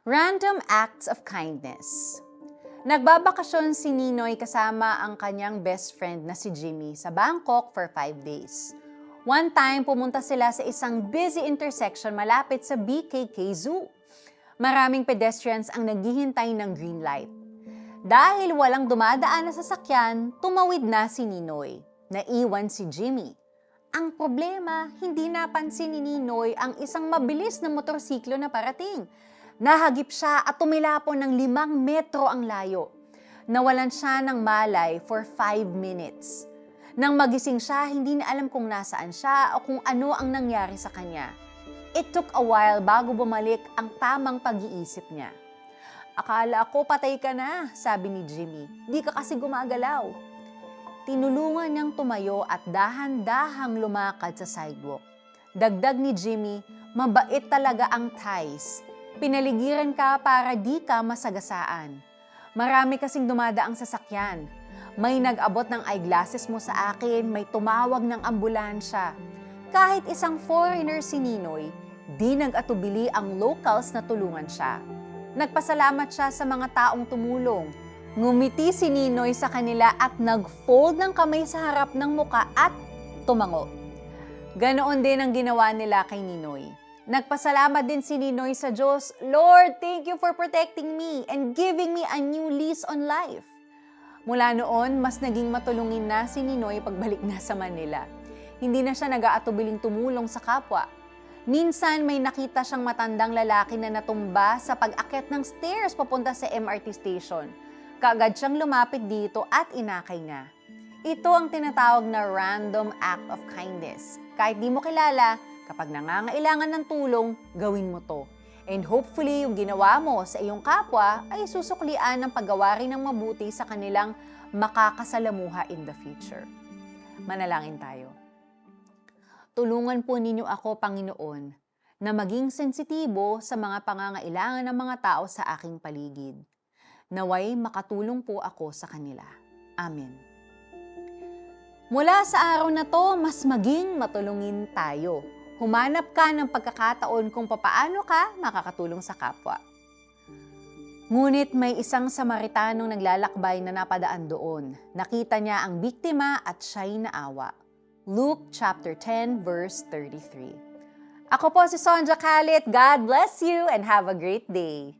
Random acts of kindness. Nagbabakasyon si Ninoy kasama ang kanyang best friend na si Jimmy sa Bangkok for 5 days. One time, pumunta sila sa isang busy intersection malapit sa BKK Zoo. Maraming pedestrians ang naghihintay ng green light. Dahil walang dumadaan na sasakyan, tumawid na si Ninoy. Naiwan si Jimmy. Ang problema, hindi napansin ni Ninoy ang isang mabilis na motorsiklo na parating. Nahagip siya at tumilapon ng 5 metro ang layo. Nawalan siya ng malay for 5 minutes. Nang magising siya, hindi na alam kung nasaan siya o kung ano ang nangyari sa kanya. It took a while bago bumalik ang tamang pag-iisip niya. Akala ko patay ka na, sabi ni Jimmy. Di ka kasi gumagalaw. Tinulungan niyang tumayo at dahan-dahang lumakad sa sidewalk. Dagdag ni Jimmy, mabait talaga ang Thais. Pinaligiran ka para di ka masagasaan. Marami kasing dumadaang sasakyan. May nag-abot ng eyeglasses mo sa akin, may tumawag ng ambulansya. Kahit isang foreigner si Ninoy, di nag-atubili ang locals na tulungan siya. Nagpasalamat siya sa mga taong tumulong. Ngumiti si Ninoy sa kanila at nag-fold ng kamay sa harap ng muka at tumango. Ganoon din ang ginawa nila kay Ninoy. Nagpasalamat din si Ninoy sa Diyos, Lord, thank you for protecting me and giving me a new lease on life. Mula noon, mas naging matulungin na si Ninoy pagbalik na sa Manila. Hindi na siya nag-aatubiling tumulong sa kapwa. Minsan may nakita siyang matandang lalaki na natumba sa pag-akyat ng stairs papunta sa MRT station. Kaagad siyang lumapit dito at inakay niya. Ito ang tinatawag na random act of kindness. Kahit di mo kilala, kapag nangangailangan ng tulong, gawin mo to. And hopefully, yung ginawa mo sa iyong kapwa ay susuklian ng paggawa rin ng mabuti sa kanilang makakasalamuha in the future. Manalangin tayo. Tulungan po ninyo ako, Panginoon, na maging sensitibo sa mga pangangailangan ng mga tao sa aking paligid. Naway makatulong po ako sa kanila. Amen. Mula sa araw na to, mas maging matulungin tayo. Humanap ka ng pagkakataon kung papaano ka makakatulong sa kapwa. Ngunit may isang Samaritanong naglalakbay na napadaan doon. Nakita niya ang biktima at siya'y naawa. Luke chapter 10 verse 33. Ako po si Sonja Kalit. God bless you and have a great day.